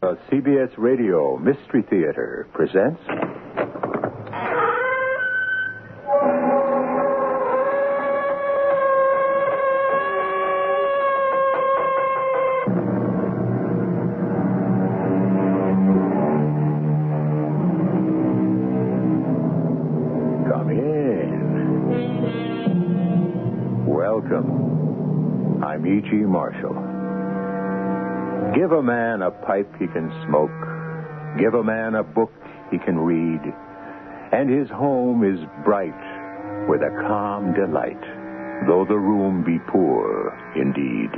CBS Radio Mystery Theater presents... Come in. Welcome. I'm E.G. Marshall. Give a man a pipe he can smoke. Give a man a book he can read. And his home is bright with a calm delight, though the room be poor indeed.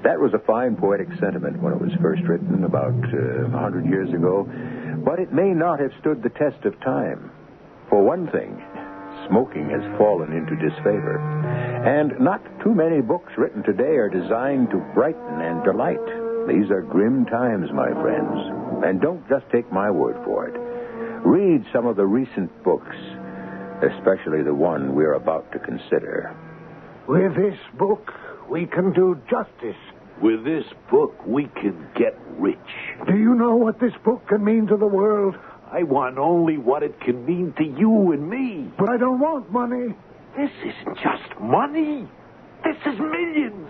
That was a fine poetic sentiment when it was first written about 100 years ago, but it may not have stood the test of time. For one thing, smoking has fallen into disfavor, and not too many books written today are designed to brighten and delight. These are grim times, my friends, and don't just take my word for it. Read some of the recent books, especially the one we're about to consider. With this book, we can do justice. With this book, we can get rich. Do you know what this book can mean to the world? I want only what it can mean to you and me. But I don't want money. This isn't just money. This is millions.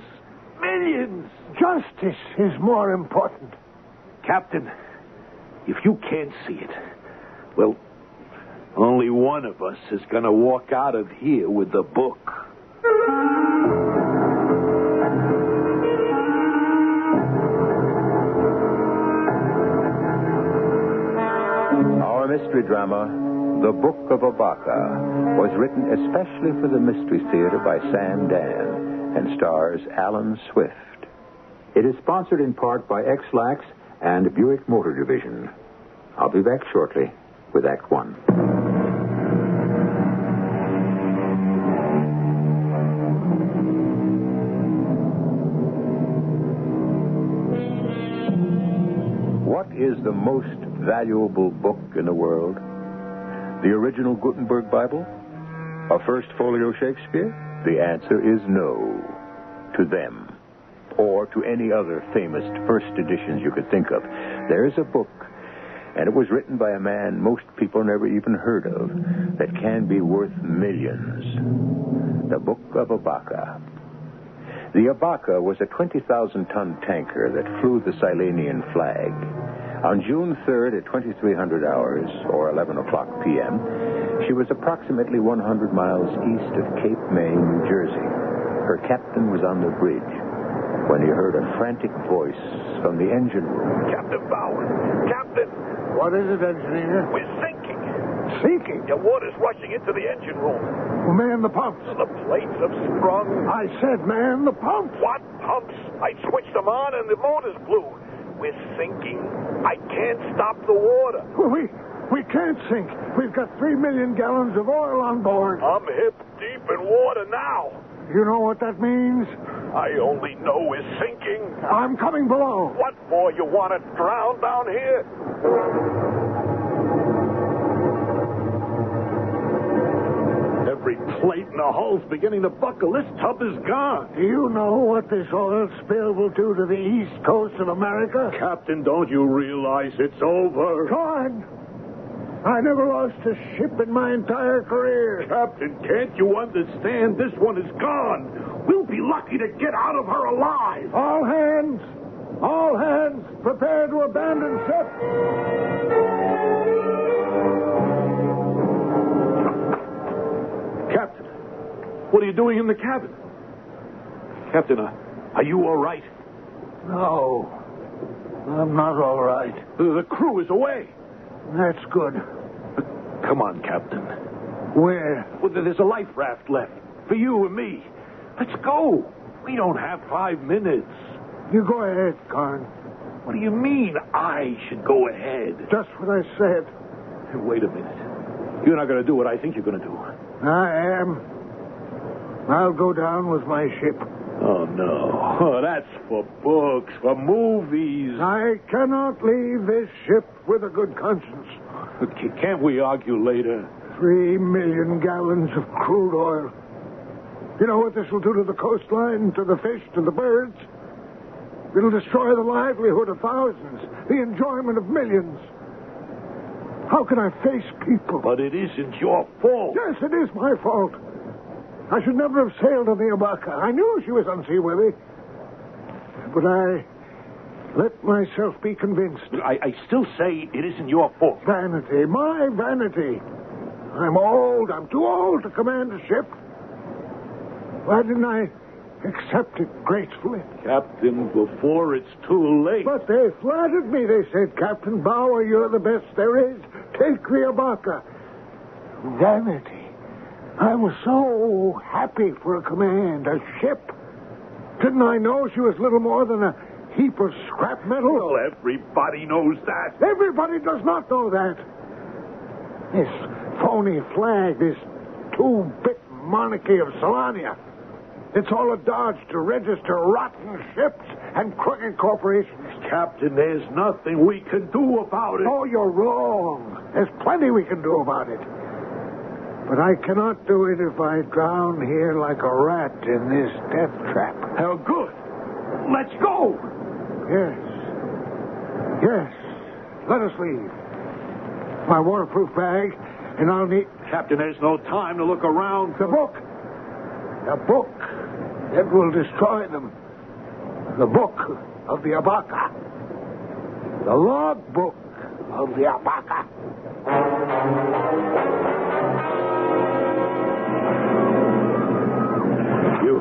Millions. Justice is more important. Captain, if you can't see it, well, only one of us is going to walk out of here with the book. Our mystery drama, The Book of Abaca, was written especially for the Mystery Theater by Sam Dan and stars Alan Swift. It is sponsored in part by X-Lax and Buick Motor Division. I'll be back shortly with Act One. What is the most valuable book in the world? The original Gutenberg Bible? A First Folio Shakespeare? The answer is no. To them. Or to any other famous first editions you could think of. There is a book, and it was written by a man most people never even heard of, that can be worth millions. The Book of Abaca. The Abaca was a 20,000-ton tanker that flew the Silenian flag. On June 3rd at 2300 hours, or 11 o'clock p.m., she was approximately 100 miles east of Cape May, New Jersey. Her captain was on the bridge when he heard a frantic voice from the engine room. Captain Bauer. Captain. What is it, engineer? We're sinking. Sinking? The water's rushing into the engine room. Well, man the pumps. The plates have sprung. I said, man the pumps. What pumps? I switched them on and the motors blew. We're sinking. I can't stop the water. Well, we can't sink. We've got 3 million gallons of oil on board. I'm hip deep in water now. You know what that means? I only know we're sinking. I'm coming below. What for? You want to drown down here? Every plate in the hull's beginning to buckle. This tub is gone. Do you know what this oil spill will do to the east coast of America? Captain, don't you realize it's over? Gone. I never lost a ship in my entire career. Captain, can't you understand? This one is gone. We'll be lucky to get out of her alive. All hands, prepare to abandon ship. Captain, what are you doing in the cabin? Captain, are you all right? No, I'm not all right. The crew is away. That's good. Come on, Captain. Where? Well, there's a life raft left for you and me. Let's go. We don't have 5 minutes. You go ahead, Carn. What do you mean I should go ahead? Just what I said. Hey, wait a minute. You're not going to do what I think you're going to do. I am. I'll go down with my ship. Oh, no. Oh, that's for books, for movies. I cannot leave this ship with a good conscience. Can't we argue later? 3 million gallons of crude oil. You know what this will do to the coastline, to the fish, to the birds? It'll destroy the livelihood of thousands, the enjoyment of millions. How can I face people? But it isn't your fault. Yes, it is my fault. I should never have sailed on the Abaca. I knew she was unseaworthy. But I let myself be convinced. I still say it isn't your fault. Vanity, my vanity. I'm old. I'm too old to command a ship. Why didn't I accept it gracefully? Captain, before it's too late. But they flattered me. They said, Captain Bauer, you're the best there is. Take the Abaca. Vanity. I was so happy for a command, a ship. Didn't I know she was little more than a heap of scrap metal? Well, everybody knows that. Everybody does not know that. This phony flag, this two-bit monarchy of Solania. It's all a dodge to register rotten ships and crooked corporations. Captain, there's nothing we can do about it. Oh, you're wrong. There's plenty we can do about it. But I cannot do it if I drown here like a rat in this death trap. How good. Let's go. Yes. Yes. Let us leave. My waterproof bag, and I'll need... Captain, there's no time to look around. The book. The book that will destroy them. The book of the Abaca. The log book of the Abaca. You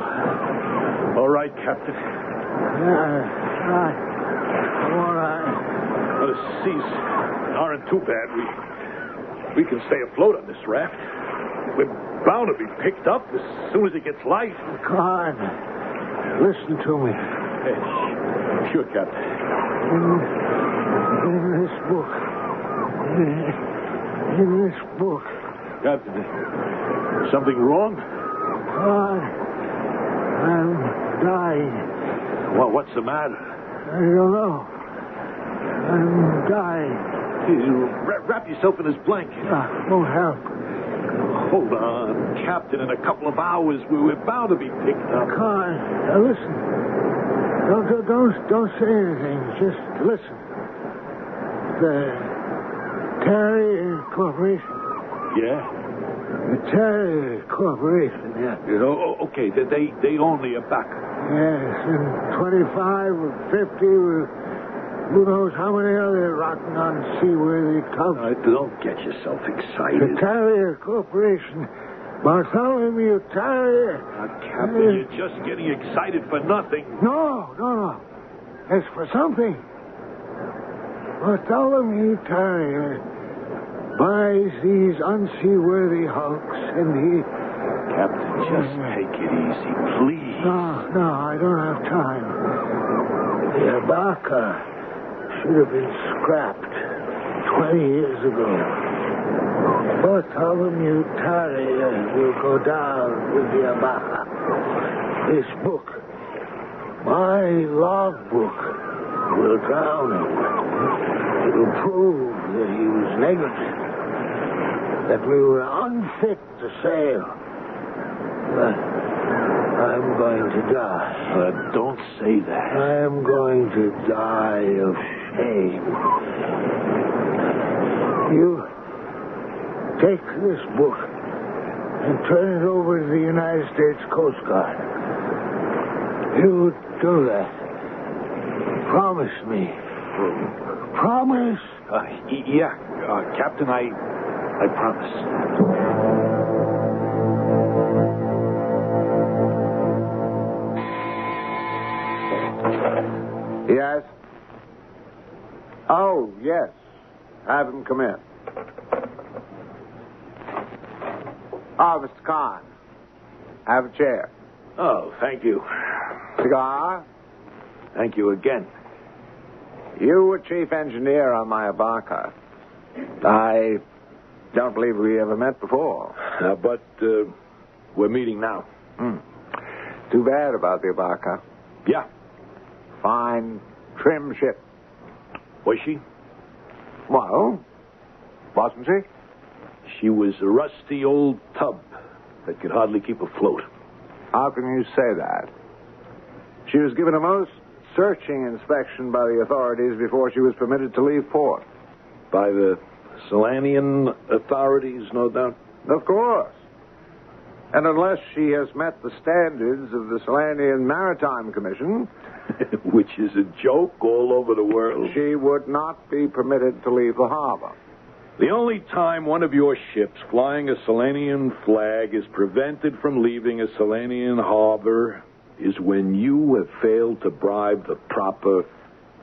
all right, Captain? I'm all right. Well, the seas aren't too bad. We can stay afloat on this raft. We're bound to be picked up as soon as it gets light. Come on. Listen to me. Hey, sure, Captain. In this book. In this book. Captain, something wrong? I'm dying. Well, what's the matter? I don't know. I'm dying. You wrap yourself in this blanket. Won't help. Hold on, Captain. In a couple of hours, we're bound to be picked up. Come on. Now listen. Don't say anything. Just listen. The Terry Corporation. Yeah? The Terry Corporation, yeah. Okay. They own the Abaca. Yes, and 25 or 50 who knows how many other rotten, unseaworthy tubs. Don't get yourself excited. The Carrier Corporation. Bartholomew Carrier. Captain, you're just getting excited for nothing. No. It's for something. Bartholomew Carrier buys these unseaworthy hulks, and he... Captain, just take it easy, please. No, I don't have time. The Abaca should have been scrapped 20 years ago. Bartholomew Carrier will go down with the Abaca. This book, my logbook, will drown him. It will prove that he was negligent, that we were unfit to sail. But I'm going to die. Don't say that. I'm going to die of shame. You take this book and turn it over to the United States Coast Guard. You do that. Promise me. Promise? Yeah, Captain, I promise. Yes? Oh, yes. Have him come in. Oh, Mr. Kahn. Have a chair. Oh, thank you. Cigar? Thank you again. You were chief engineer on my Abaca. I don't believe we ever met before. But we're meeting now. Too bad about the Abaca. Yeah. Fine, trim ship. Was she? Well, wasn't she? She was a rusty old tub that could hardly keep afloat. How can you say that? She was given a most searching inspection by the authorities before she was permitted to leave port. By the Solanian authorities, no doubt? Of course. And unless she has met the standards of the Solanian Maritime Commission... Which is a joke all over the world. She would not be permitted to leave the harbor. The only time one of your ships flying a Solanian flag is prevented from leaving a Solanian harbor is when you have failed to bribe the proper,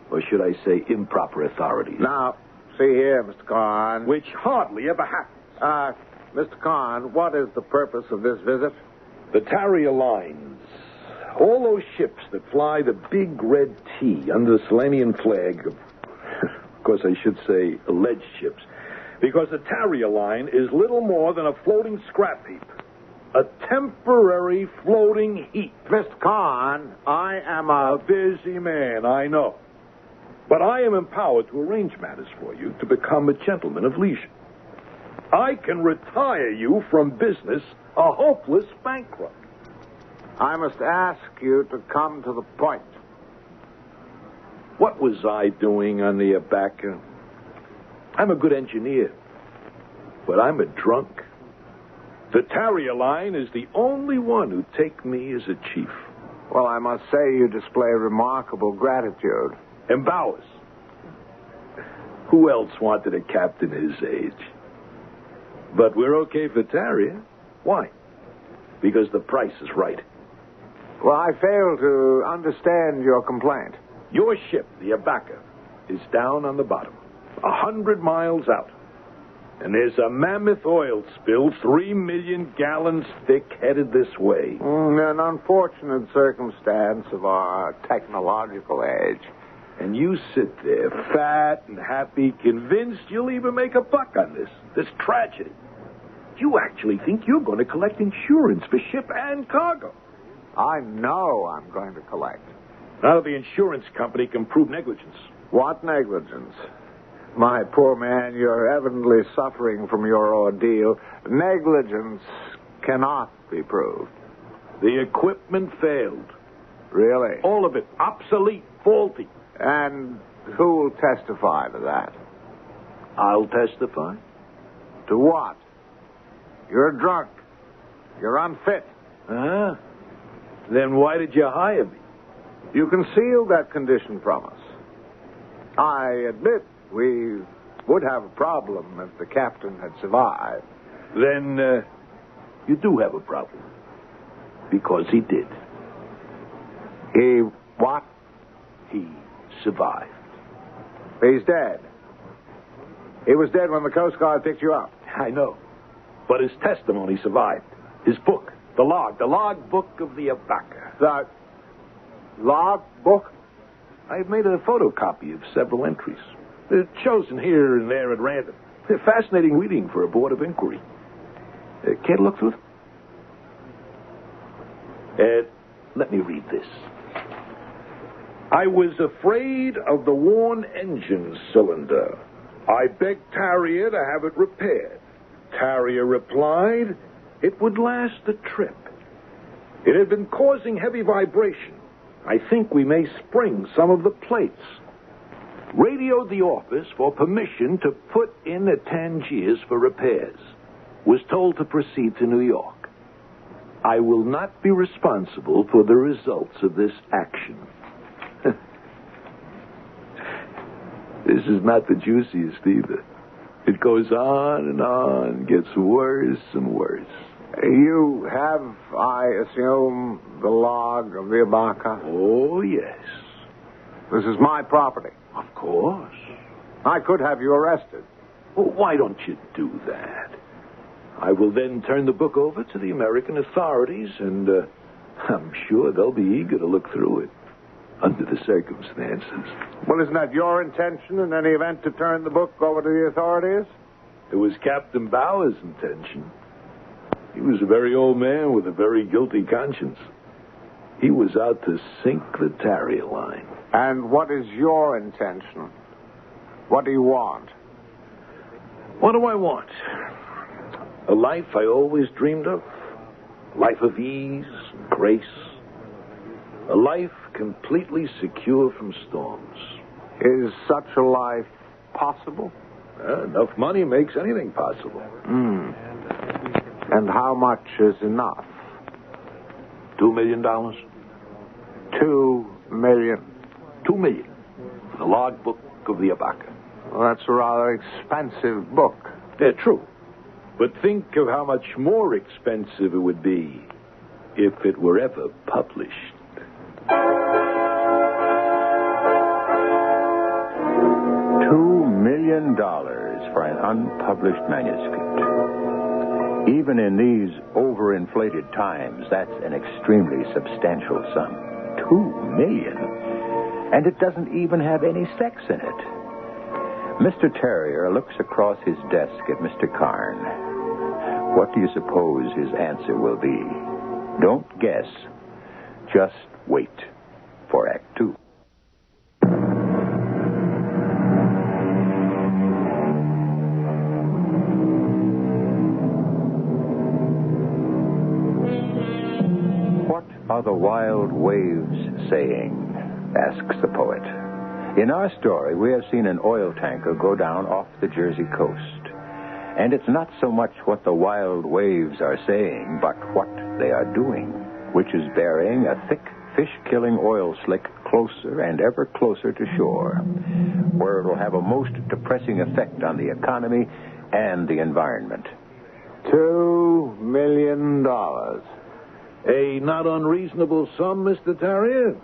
or should I say, improper authorities. Now, see here, Mr. Kahn. Which hardly ever happens. Mr. Kahn, what is the purpose of this visit? The Tarrier Lines. All those ships that fly the big red T under the Solanian flag, of course I should say alleged ships, because the Tarrier Line is little more than a floating scrap heap. A temporary floating heap. Mr. Kahn, I am a busy man, I know. But I am empowered to arrange matters for you to become a gentleman of leisure. I can retire you from business a hopeless bankrupt. I must ask you to come to the point. What was I doing on the Abaca? I'm a good engineer, but I'm a drunk. The Tarrier Line is the only one who'd take me as a chief. Well, I must say you display remarkable gratitude. And Bowers. Who else wanted a captain his age? But we're okay for Tarrier. Why? Because the price is right. Well, I fail to understand your complaint. Your ship, the Abaca, is down on the bottom, 100 miles out. And there's a mammoth oil spill 3 million gallons thick headed this way. An unfortunate circumstance of our technological age. And you sit there, fat and happy, convinced you'll even make a buck on this tragedy. You actually think you're going to collect insurance for ship and cargo. I know I'm going to collect. Now the insurance company can prove negligence. What negligence? My poor man, you're evidently suffering from your ordeal. Negligence cannot be proved. The equipment failed. Really? All of it. Obsolete. Faulty. And who will testify to that? I'll testify. To what? You're drunk. You're unfit. Huh? Then why did you hire me? You concealed that condition from us. I admit we would have a problem if the captain had survived. Then you do have a problem. Because he did. He what? He survived. He's dead. He was dead when the Coast Guard picked you up. I know. But his testimony survived. His book. The log book of the Abaca. The log book? I've made a photocopy of several entries. They're chosen here and there at random. They're fascinating reading for a board of inquiry. Care to look through them? Let me read this. I was afraid of the worn engine cylinder. I begged Tarrier to have it repaired. Tarrier replied it would last the trip. It had been causing heavy vibration. I think we may spring some of the plates. Radioed the office for permission to put in a Tangiers for repairs. Was told to proceed to New York. I will not be responsible for the results of this action. This is not the juiciest either. It goes on, gets worse and worse. You have, I assume, the log of the Abaca? Oh, yes. This is my property. Of course. I could have you arrested. Well, why don't you do that? I will then turn the book over to the American authorities, and I'm sure they'll be eager to look through it under the circumstances. Well, isn't that your intention in any event to turn the book over to the authorities? It was Captain Bauer's intention. He was a very old man with a very guilty conscience. He was out to sink the Tarrier Line. And what is your intention? What do you want? What do I want? A life I always dreamed of. A life of ease and grace. A life completely secure from storms. Is such a life possible? Enough money makes anything possible. And how much is enough? $2 million? $2 million. $2 million for the logbook of the Abaca. Well, that's a rather expensive book. Yeah, true. But think of how much more expensive it would be if it were ever published. $2 million for an unpublished manuscript. Even in these overinflated times, that's an extremely substantial sum. $2 million. And it doesn't even have any sex in it. Mr. Terrier looks across his desk at Mr. Carn. What do you suppose his answer will be? Don't guess. Just wait for Act 2. What are the wild waves saying? Asks the poet. In our story, we have seen an oil tanker go down off the Jersey coast. And it's not so much what the wild waves are saying, but what they are doing, which is burying a thick, fish-killing oil slick closer and ever closer to shore, where it will have a most depressing effect on the economy and the environment. $2 million. A not unreasonable sum, Mr. Terrier.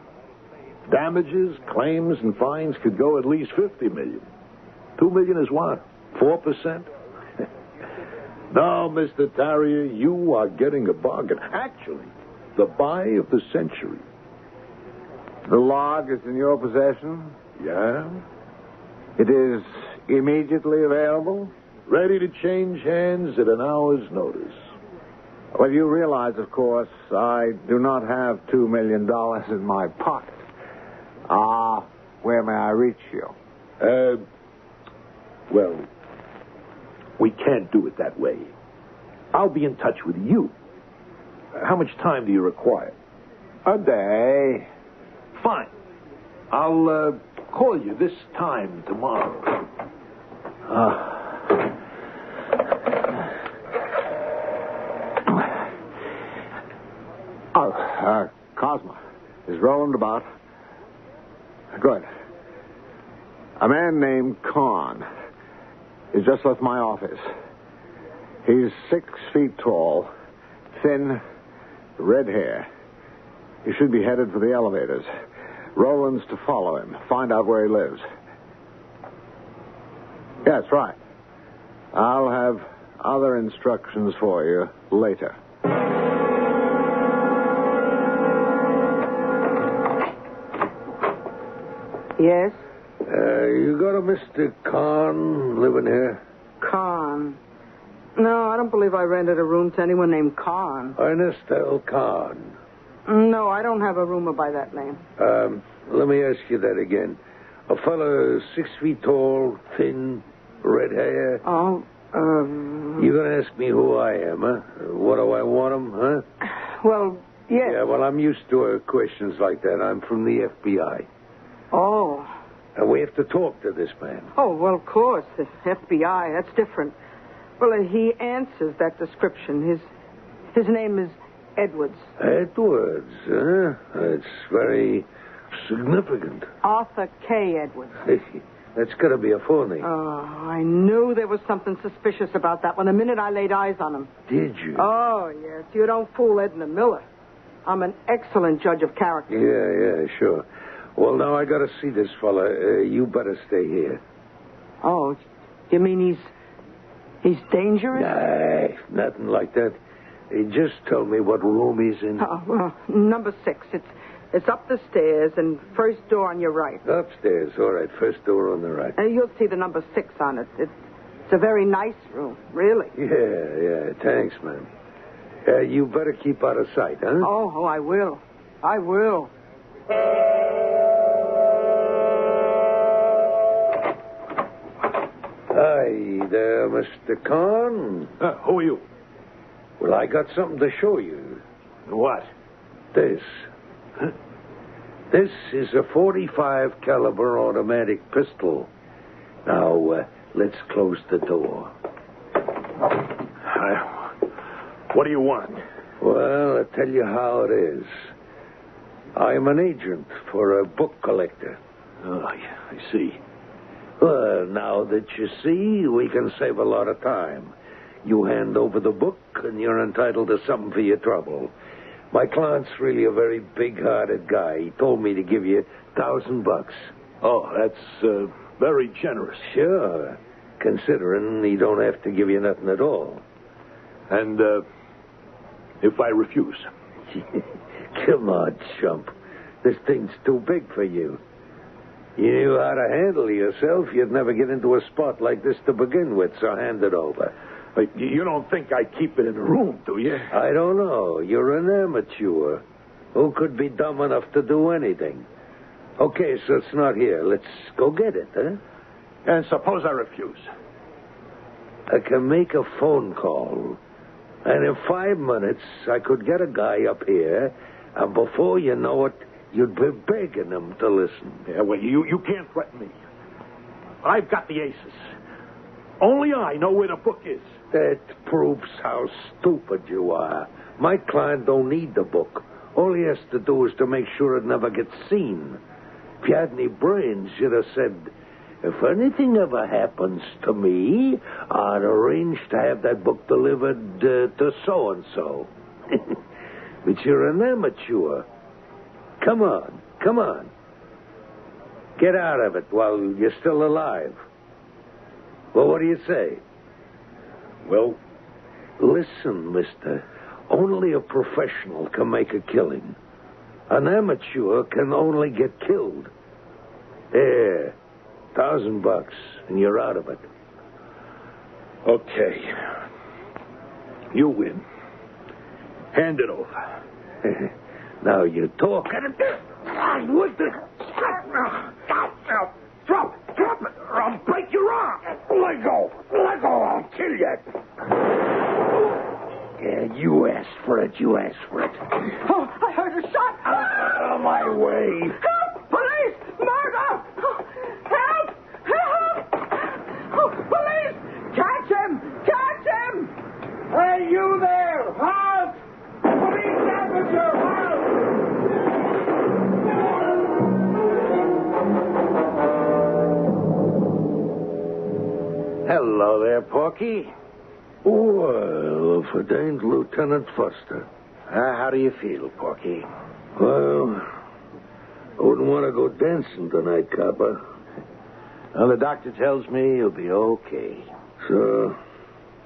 Damages, claims, and fines could go at least $50 million. $2 million is what? 4%? No, Mr. Terrier, you are getting a bargain. Actually, the buy of the century. The log is in your possession? Yeah? It is immediately available? Ready to change hands at an hour's notice. Well, you realize, of course, I do not have $2 million in my pocket. Where may I reach you? Well, we can't do it that way. I'll be in touch with you. How much time do you require? A day. Fine. I'll call you this time tomorrow. Cosmo. Is Roland about? Good. A man named Kahn. He's just left my office. He's 6 feet tall, thin, red hair. He should be headed for the elevators. Roland's to follow him, find out where he lives. Yes, right. I'll have other instructions for you later. Yes? You got a Mr. Kahn living here? Kahn. No, I don't believe I rented a room to anyone named Kahn. Ernest L. Kahn. No, I don't have a roomer by that name. Let me ask you that again. A fellow 6 feet tall, thin, red hair. Oh, You gonna ask me who I am, huh? What do I want him, huh? Well, yes. Yeah, well, I'm used to questions like that. I'm from the FBI. Oh. And we have to talk to this man. Oh, well, of course. The FBI, that's different. Well, he answers that description. His name is Edwards. Edwards, huh? That's very significant. Arthur K. Edwards. That's got to be a full name. Oh, I knew there was something suspicious about that one the minute I laid eyes on him. Did you? Oh, yes. You don't fool Edna Miller. I'm an excellent judge of character. Yeah, sure. Well, now I got to see this fella. You better stay here. Oh, you mean he's dangerous? Nah, nothing like that. Just tell me what room he's in. Oh, well, number 6. It's up the stairs and first door on your right. Upstairs, all right. First door on the right. You'll see the number 6 on it. It's a very nice room, really. Yeah. Thanks, man. You better keep out of sight, huh? Oh, I will. I will. Hi there, Mr. Kahn. Who are you? Well, I got something to show you. What? This. This is a .45 caliber automatic pistol. Now, let's close the door. What do you want? Well, I'll tell you how it is. I'm an agent for a book collector. Oh, yeah, I see. Well, now that you see, we can save a lot of time. You hand over the book, and you're entitled to something for your trouble. My client's really a very big-hearted guy. He told me to give you $1,000. Oh, that's very generous. Sure, considering he don't have to give you nothing at all. And if I refuse? Come on, chump. This thing's too big for you. You knew how to handle yourself, you'd never get into a spot like this to begin with, so hand it over. But you don't think I keep it in a room, do you? I don't know. You're an amateur. Who could be dumb enough to do anything? Okay, so it's not here. Let's go get it, huh? And suppose I refuse? I can make a phone call. And in 5 minutes, I could get a guy up here, and before you know it, you'd be begging him to listen. Yeah, well, you can't threaten me. I've got the aces. Only I know where the book is. That proves how stupid you are. My client don't need the book. All he has to do is to make sure it never gets seen. If you had any brains, you'd have said, if anything ever happens to me, I'd arrange to have that book delivered to so-and-so. But you're an amateur. Come on. Get out of it while you're still alive. Well, what do you say? Well, listen, mister. Only a professional can make a killing. An amateur can only get killed. There. $1,000, and you're out of it. Okay. You win. Hand it over. Now you're talking. What the... Drop it, or I'll break your arm. Let go, I'll kill you. Yeah, you asked for it. Oh, I heard a shot. Out of my way. Help! Police! Murder! Help! Oh, police! Catch him! Hey, you there! Halt! Police officer, halt! Hello there, Porky. Well, if it ain't Lieutenant Foster. How do you feel, Porky? Well, I wouldn't want to go dancing tonight, copper. Well, the doctor tells me you'll be okay. So,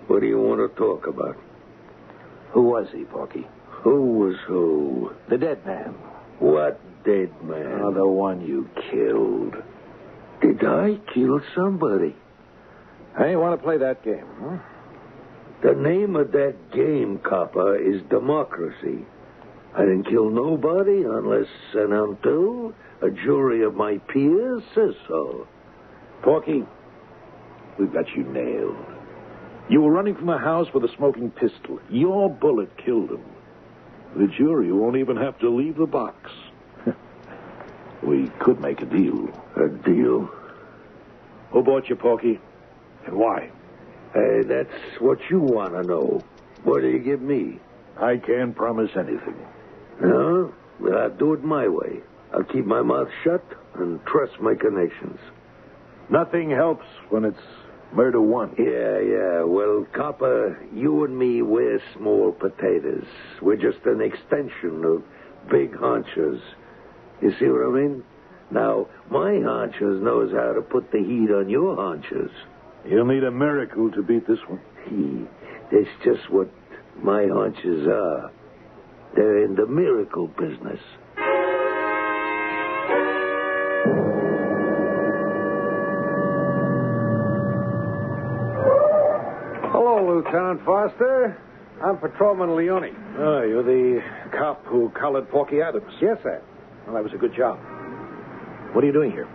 what do you want to talk about? Who was he, Porky? Who was who? The dead man. What dead man? Oh, the one you killed. Did I kill somebody? Hey, you want to play that game, huh? The name of that game, copper, is democracy. I didn't kill nobody unless and until a jury of my peers says so. Porky, we've got you nailed. You were running from the house with a smoking pistol. Your bullet killed him. The jury won't even have to leave the box. We could make a deal. A deal? Who bought you, Porky? And why? Hey, that's what you want to know. What do you give me? I can't promise anything. No? Well, I'll do it my way. I'll keep my mouth shut and trust my connections. Nothing helps when it's murder one. Yeah. Well, copper, you and me, we're small potatoes. We're just an extension of big haunches. You see what I mean? Now, my haunches knows how to put the heat on your haunches. You'll need a miracle to beat this one. That's just what my haunches are. They're in the miracle business. Hello, Lieutenant Foster. I'm Patrolman Leone. Oh, you're the cop who collared Porky Adams. Yes, sir. Well, that was a good job. What are you doing here?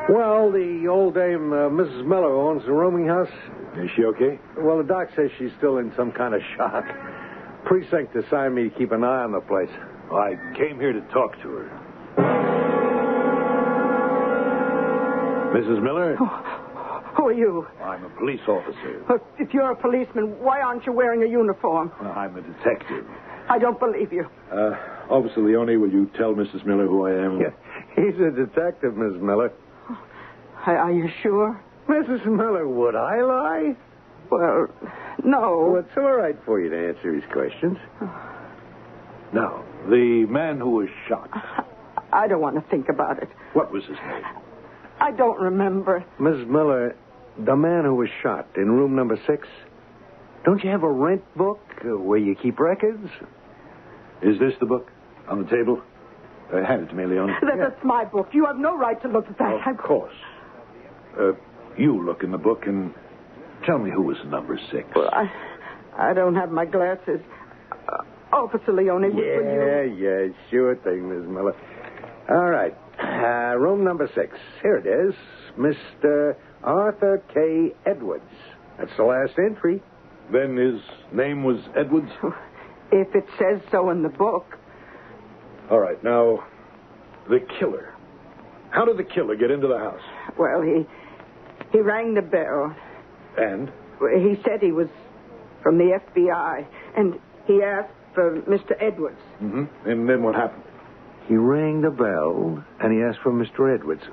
Well, the old dame, Mrs. Miller, owns the rooming house. Is she okay? Well, the doc says she's still in some kind of shock. Precinct assigned me to keep an eye on the place. Well, I came here to talk to her. Mrs. Miller? Who are you? I'm a police officer. If you're a policeman, why aren't you wearing a uniform? I'm a detective. I don't believe you. Officer Leone, will you tell Mrs. Miller who I am? Yeah, he's a detective, Miss Miller. Are you sure? Mrs. Miller, would I lie? Well, no. Well, it's all right for you to answer his questions. Now, the man who was shot, I don't want to think about it. what was his name? I don't remember. Mrs. Miller, the man who was shot in room number 6, don't you have a rent book where you keep records? Is this the book on the table? Hand it to me, Leon. That's my book. You have no right to look at that. Of course. You look in the book and tell me who was number 6. Well, I don't have my glasses. Officer Leone, will you? Yeah, sure thing, Miss Miller. All right. Room number 6. Here it is. Mr. Arthur K. Edwards. That's the last entry. Then his name was Edwards? If it says so in the book. All right, now, the killer. How did the killer get into the house? Well, he rang the bell. And? He said he was from the FBI, and he asked for Mr. Edwards. Mm-hmm. And then what happened? He rang the bell, and he asked for Mr. Edwards.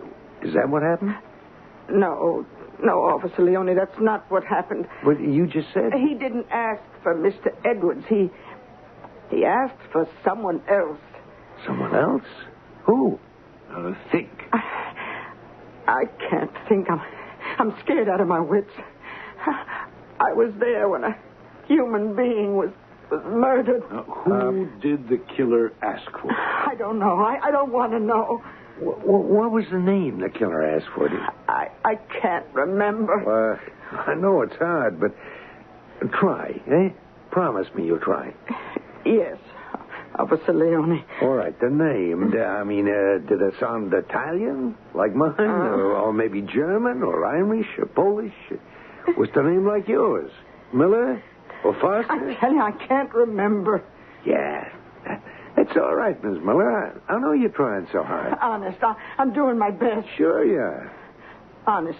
Is that what happened? No, Officer Leone, that's not what happened. But you just said... He didn't ask for Mr. Edwards. He asked for someone else. Someone else? Who? Think. I can't think. I'm scared out of my wits. I was there when a human being was murdered. Who did the killer ask for? I don't know. I don't want to know. What was the name the killer asked for? I can't remember. I know it's hard, but try, eh? Promise me you'll try. Yes, Officer Leone. All right, the name. Did it sound Italian, like mine? Or maybe German, or Irish, or Polish? Was the name like yours? Miller? Or Foster? I tell you, I can't remember. Yeah. It's all right, Miss Miller. I know you're trying so hard. Honest, I'm doing my best. Sure you are. Honest,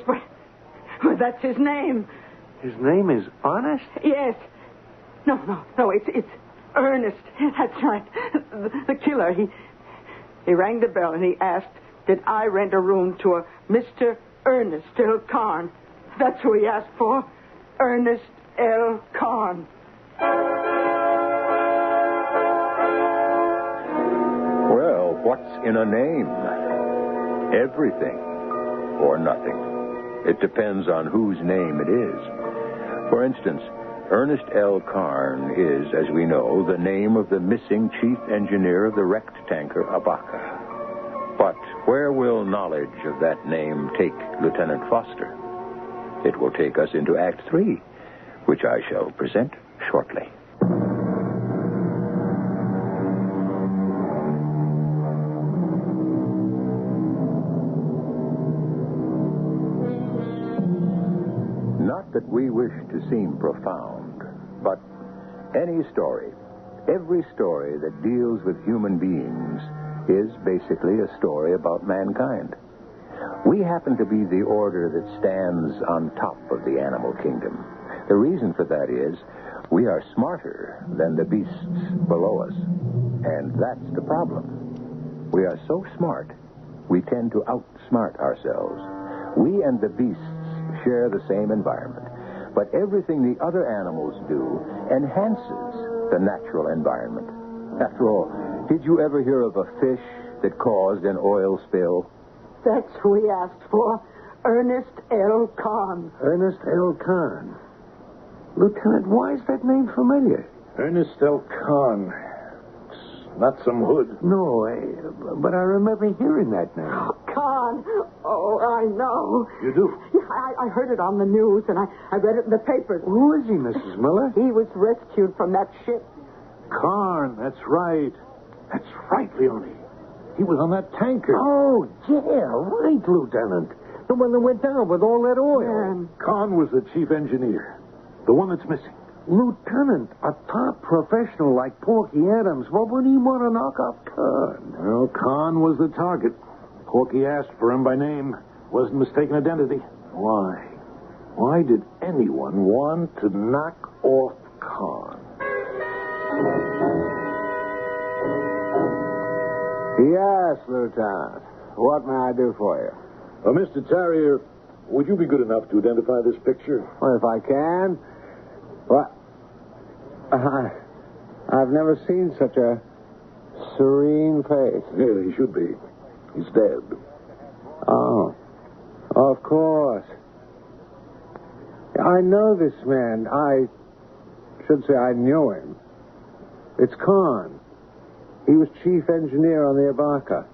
but that's his name. His name is Honest? Yes. No, it's Ernest. That's right. The killer, he rang the bell and he asked, did I rent a room to a Mr. Ernest L. Carn? That's who he asked for. Ernest L. Carn. Well, what's in a name? Everything or nothing. It depends on whose name it is. For instance, Ernest L. Carn is, as we know, the name of the missing chief engineer of the wrecked tanker Abaca. But where will knowledge of that name take Lieutenant Foster? It will take us into Act 3, which I shall present shortly. Not that we wish to seem profound, but any story, every story that deals with human beings is basically a story about mankind. We happen to be the order that stands on top of the animal kingdom. The reason for that is we are smarter than the beasts below us. And that's the problem. We are so smart, we tend to outsmart ourselves. We and the beasts share the same environment, but everything the other animals do enhances the natural environment. After all, did you ever hear of a fish that caused an oil spill? That's who he asked for. Ernest L. Carn. Ernest L. Carn. Lieutenant, why is that name familiar? Ernest L. Carn. It's not some hood. No, but I remember hearing that name. Carn. Oh, I know. You do? Yeah, I heard it on the news, and I read it in the papers. Who is he, Mrs. Miller? He was rescued from that ship. Carn, that's right. That's right, Leone. He was on that tanker. Oh, yeah, right, Lieutenant. The one that went down with all that oil. Man. Carn was the chief engineer. The one that's missing. Lieutenant, a top professional like Porky Adams, what would he want to knock off Carn? Well, Carn was the target. Corky asked for him by name. Wasn't mistaken identity. Why? Why did anyone want to knock off Khan? Yes, Lieutenant. What may I do for you? Mr. Terrier, would you be good enough to identify this picture? Well, if I can. Well, I've never seen such a serene face. Yeah, he should be. He's dead. Oh, of course. I know this man. I should say I knew him. It's Khan. He was chief engineer on the Abaca.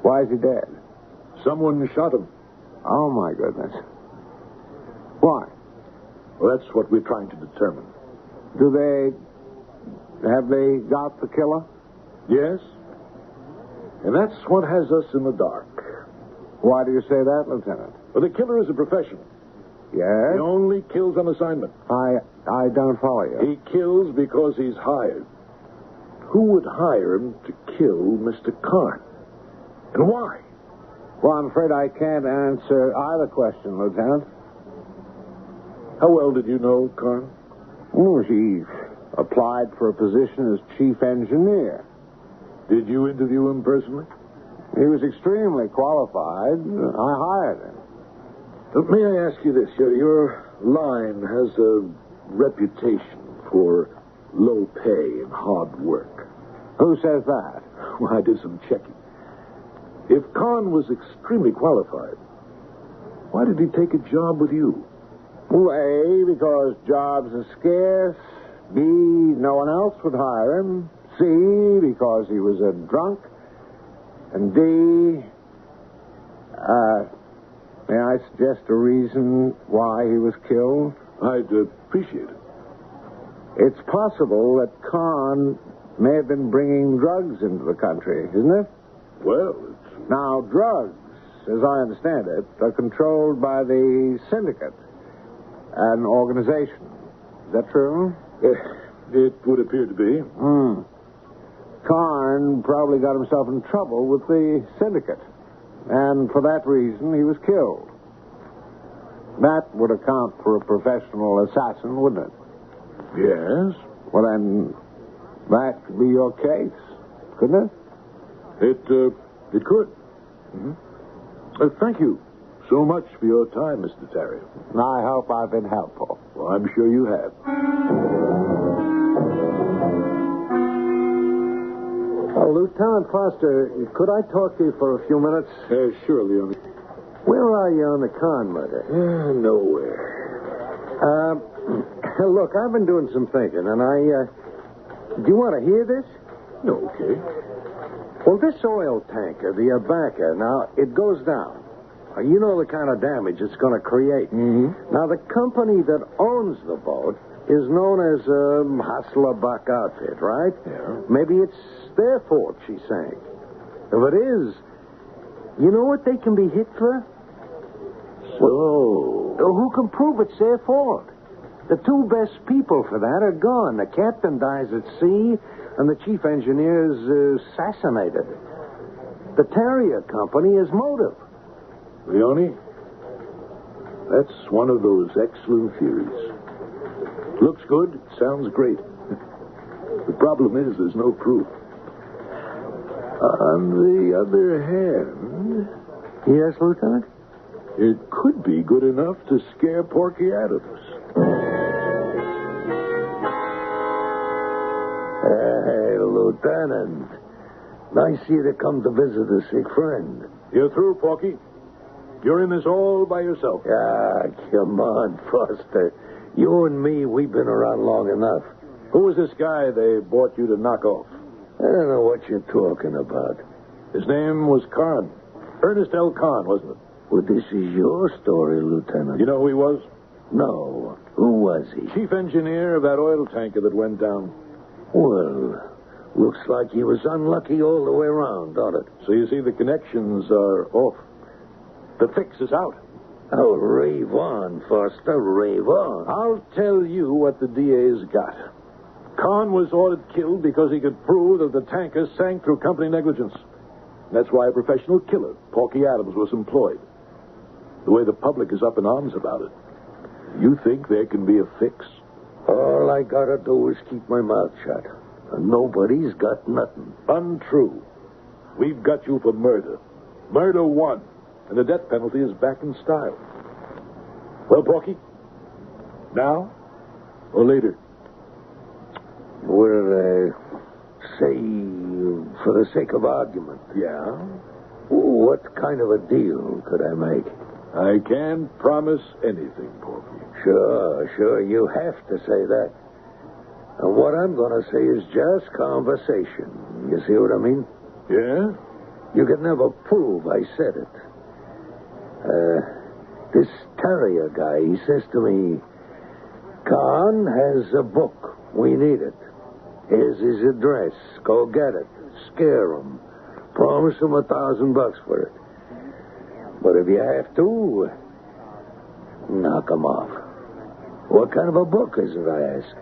Why is he dead? Someone shot him. Oh, my goodness. Why? Well, that's what we're trying to determine. Have they got the killer? Yes. And that's what has us in the dark. Why do you say that, Lieutenant? Well, the killer is a professional. Yes? He only kills on assignment. I don't follow you. He kills because he's hired. Who would hire him to kill Mr. Khan? And why? Well, I'm afraid I can't answer either question, Lieutenant. How well did you know Khan? Oh, he applied for a position as chief engineer. Did you interview him personally? He was extremely qualified. I hired him. May I ask you this? Your line has a reputation for low pay and hard work. Who says that? Well, I did some checking. If Khan was extremely qualified, why did he take a job with you? Well, A, because jobs are scarce. B, no one else would hire him. C, because he was a drunk. And D, may I suggest a reason why he was killed? I'd appreciate it. It's possible that Khan may have been bringing drugs into the country, isn't it? Well, Now, drugs, as I understand it, are controlled by the syndicate, an organization. Is that true? it would appear to be. Khan probably got himself in trouble with the syndicate, and for that reason he was killed. That would account for a professional assassin, wouldn't it? Yes. Well, then, that could be your case, couldn't it? It could. Mm-hmm. Thank you so much for your time, Mr. Terrier. I hope I've been helpful. Well, I'm sure you have. Lieutenant Foster, could I talk to you for a few minutes? Sure, Leone. Where are you on the Khan murder? Nowhere. Look, I've been doing some thinking, and do you want to hear this? Okay. Well, this oil tanker, the Abaca, now, it goes down. You know the kind of damage it's going to create. Mm-hmm. Now, the company that owns the boat is known as Hasselbach Outfit, right? Yeah. Maybe it's their fault she sank. If it is, you know what they can be hit for? So... Who can prove it's their fault? The two best people for that are gone. The captain dies at sea, and the chief engineer is assassinated. The Terrier Company is motive. Leone, that's one of those excellent theories. Looks good, sounds great. The problem is there's no proof. On the other hand... Yes, Lieutenant? It could be good enough to scare Porky Adams. Hey, Lieutenant. Nice of you to come to visit a sick friend. You're through, Porky. You're in this all by yourself. Ah, come on, Foster. You and me, we've been around long enough. Who was this guy they bought you to knock off? I don't know what you're talking about. His name was Khan. Ernest L. Khan, wasn't it? Well, this is your story, Lieutenant. You know who he was? No. Who was he? Chief engineer of that oil tanker that went down. Well, looks like he was unlucky all the way around, don't it? So you see, the connections are off. The fix is out. Oh, rave on, Foster, rave on. I'll tell you what the DA's got. Khan was ordered killed because he could prove that the tanker sank through company negligence. That's why a professional killer, Porky Adams, was employed. The way the public is up in arms about it. You think there can be a fix? All I gotta do is keep my mouth shut. And nobody's got nothing. Untrue. We've got you for murder. Murder 1. And the death penalty is back in style. Well, Porky? Now or later? Well, say, for the sake of argument. Yeah? What kind of a deal could I make? I can't promise anything, Porky. Sure, you have to say that. And what I'm going to say is just conversation. You see what I mean? Yeah? You can never prove I said it. This Terrier guy, he says to me, Con has a book. We need it. Here's his address. Go get it. Scare him. Promise him $1,000 for it. But if you have to, knock him off. What kind of a book is it, I ask?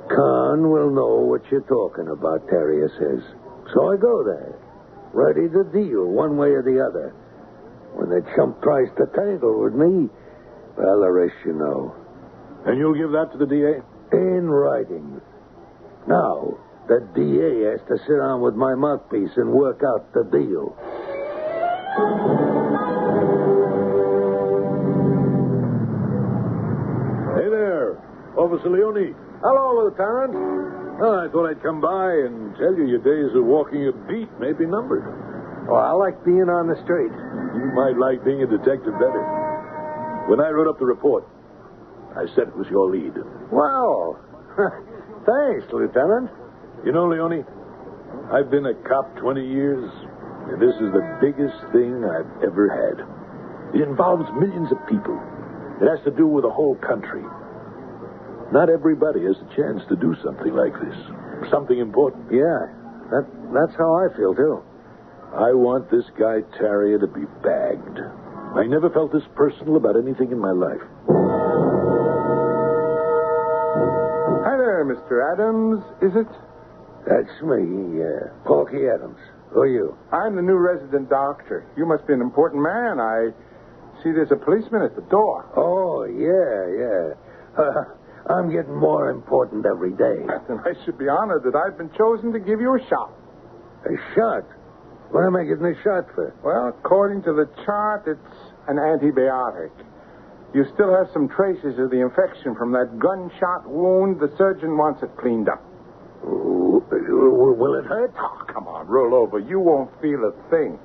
Con will know what you're talking about, Terrier says. So I go there, ready to deal one way or the other. When the chump tries to tangle with me, well, the rest you know. And you'll give that to the DA? In writing. Now, the DA has to sit down with my mouthpiece and work out the deal. Hey there, Officer Leone. Hello, Lieutenant. Oh, I thought I'd come by and tell you your days of walking a beat may be numbered. Well, I like being on the street. You might like being a detective better. When I wrote up the report, I said it was your lead. Well, thanks, Lieutenant. You know, Leone, I've been a cop 20 years, and this is the biggest thing I've ever had. It involves millions of people. It has to do with the whole country. Not everybody has a chance to do something like this. Something important. Yeah, that's how I feel, too. I want this guy Terrier to be bagged. I never felt this personal about anything in my life. Hi there, Mr. Adams, is it? That's me, Porky Adams. Who are you? I'm the new resident doctor. You must be an important man. I see there's a policeman at the door. Oh, yeah. I'm getting more important every day. And I should be honored that I've been chosen to give you a shot. A shot? What am I getting a shot for? Well, according to the chart, it's an antibiotic. You still have some traces of the infection from that gunshot wound. The surgeon wants it cleaned up. Will it hurt? Oh, come on, roll over. You won't feel a thing.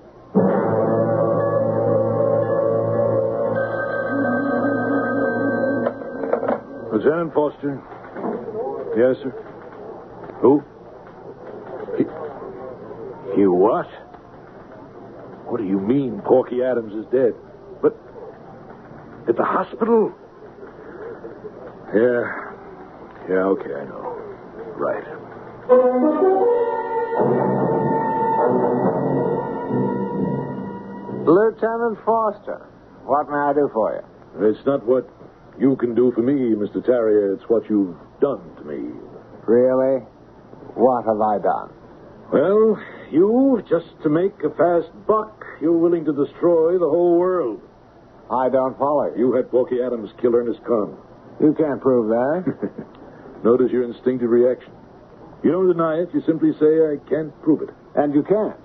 Lieutenant Foster. Yes, sir. Who? He what? What do you mean Porky Adams is dead? But at the hospital? Yeah, okay, I know. Right. Lieutenant Foster, what may I do for you? It's not what you can do for me, Mr. Terrier. It's what you've done to me. Really? What have I done? Well, you, just to make a fast buck, you're willing to destroy the whole world. I don't follow you. You had Porky Adams kill Ernest Conn. You can't prove that. Notice your instinctive reaction. You don't deny it. You simply say, I can't prove it. And you can't.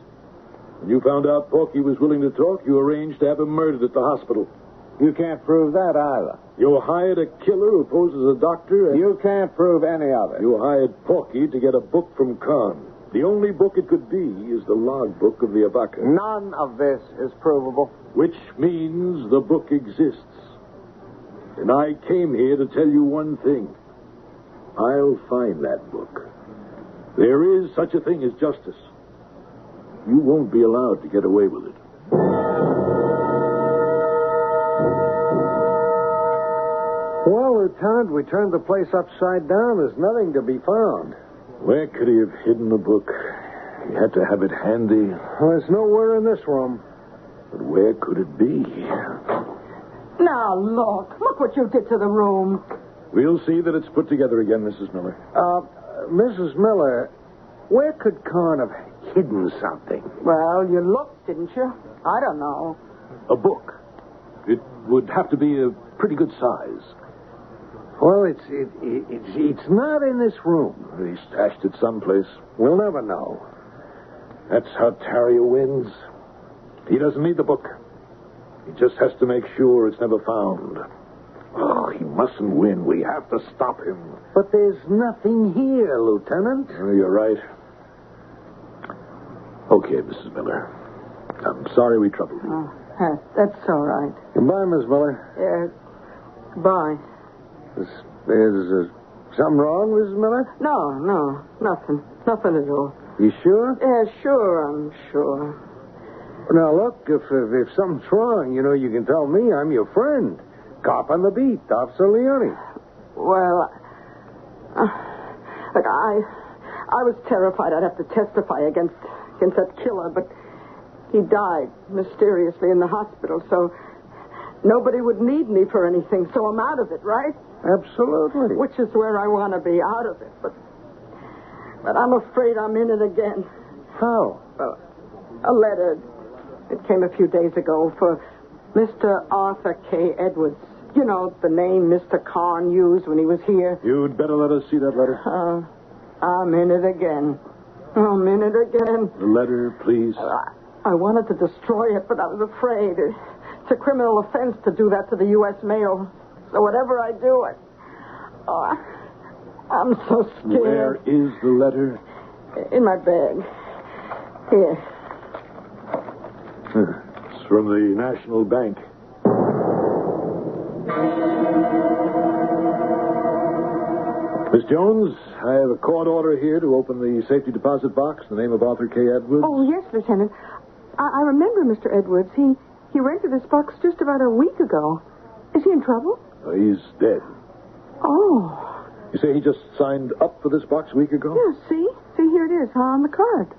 When you found out Porky was willing to talk, you arranged to have him murdered at the hospital. You can't prove that either. You hired a killer who posed as a doctor. And you can't prove any of it. You hired Porky to get a book from Conn. The only book it could be is the logbook of the Abaca. None of this is provable. Which means the book exists. And I came here to tell you one thing. I'll find that book. There is such a thing as justice. You won't be allowed to get away with it. Well, Lieutenant, we turned the place upside down. There's nothing to be found. Where could he have hidden the book? He had to have it handy. Well, there's nowhere in this room. But where could it be? Now, look what you did to the room. We'll see that it's put together again, Mrs. Miller. Mrs. Miller, where could Conn have hidden something. Well, you looked, didn't you? I don't know. A book. It would have to be a pretty good size. Well, it's not in this room. He stashed it someplace. We'll never know. That's how Tarrier wins. He doesn't need the book. He just has to make sure it's never found. Oh, he mustn't win. We have to stop him. But there's nothing here, Lieutenant. Oh, you're right. Okay, Mrs. Miller. I'm sorry we troubled you. Oh, that's all right. Goodbye, Miss Miller. Goodbye. There's something wrong, Mrs. Miller? No, nothing. Nothing at all. You sure? Yeah, sure, I'm sure. Now, look, if something's wrong, you can tell me. I'm your friend. Cop on the beat, Officer Leone. Well, look, I was terrified I'd have to testify against that killer, but he died mysteriously in the hospital, so nobody would need me for anything, so I'm out of it, right? Absolutely. Which is where I want to be, out of it, but I'm afraid I'm in it again. How? A letter. It came a few days ago for Mr. Arthur K. Edwards. You know, the name Mr. Carn used when he was here. You'd better let us see that letter. I'm in it again. I'm in it again. The letter, please. I wanted to destroy it, but I was afraid. It's a criminal offense to do that to the U.S. mail. So whatever I do, I'm so scared. Where is the letter? In my bag. Here. It's from the National Bank. Miss Jones, I have a court order here to open the safety deposit box in the name of Arthur K. Edwards. Oh, yes, Lieutenant. I remember Mr. Edwards. He rented this box just about a week ago. Is he in trouble? He's dead. Oh. You say he just signed up for this box a week ago? Yeah, see? See, here it is on the card.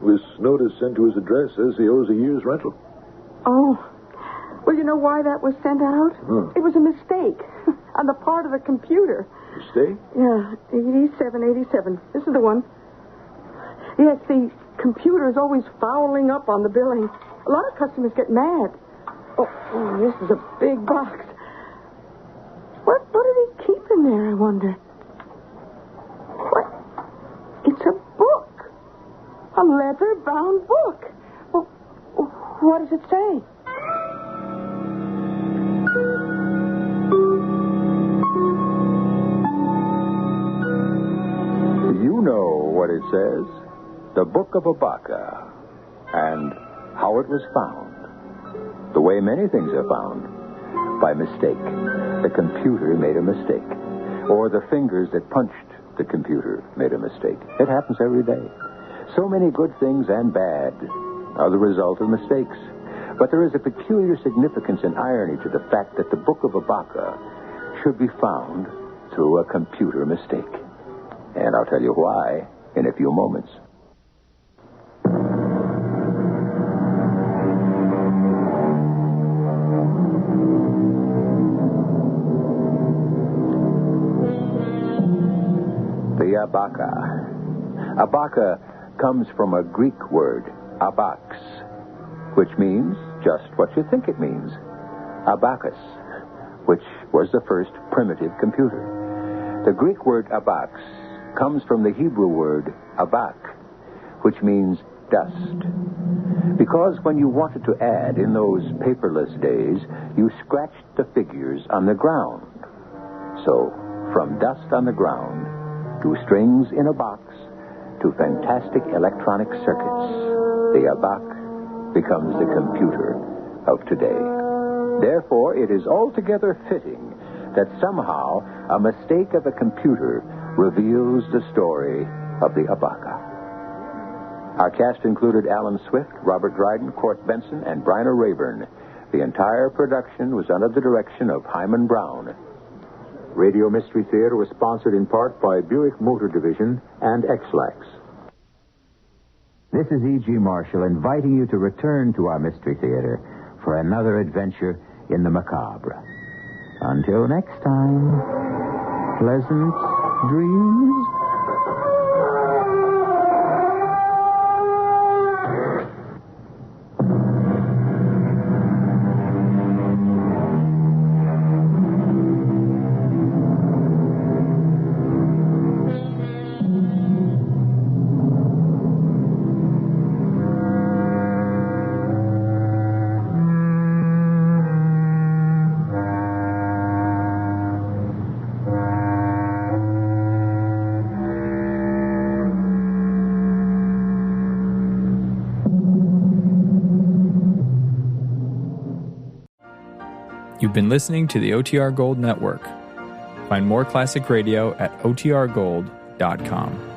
This notice sent to his address says he owes a year's rental. Oh. Well, you know why that was sent out? It was a mistake on the part of the computer. Mistake? Yeah, 8787. This is the one. Yes, the computer is always fouling up on the billing. A lot of customers get mad. Oh, this is a big box. What did he keep in there, I wonder? What? It's a book. A leather-bound book. Well, what does it say? You know what it says. The Book of Abaca. And how it was found. The way many things are found. By mistake. The computer made a mistake. Or the fingers that punched the computer made a mistake. It happens every day. So many good things and bad are the result of mistakes. But there is a peculiar significance and irony to the fact that the Book of Abaca should be found through a computer mistake. And I'll tell you why in a few moments. The Abaca. Abaca comes from a Greek word, abax, which means just what you think it means. Abacus, which was the first primitive computer. The Greek word abax comes from the Hebrew word abak, which means dust. Because when you wanted to add in those paperless days, you scratched the figures on the ground. So, from dust on the ground to strings in a box to fantastic electronic circuits, the abac becomes the computer of today. Therefore, it is altogether fitting that somehow a mistake of a computer reveals the story of the Abaca. Our cast included Alan Swift, Robert Dryden, Court Benson, and Bryna Rayburn. The entire production was under the direction of Hyman Brown. Radio Mystery Theater was sponsored in part by Buick Motor Division and X-Lax. This is E.G. Marshall inviting you to return to our Mystery Theater for another adventure in the macabre. Until next time, pleasant dreams. You've been listening to the OTR Gold Network. Find more classic radio at otrgold.com.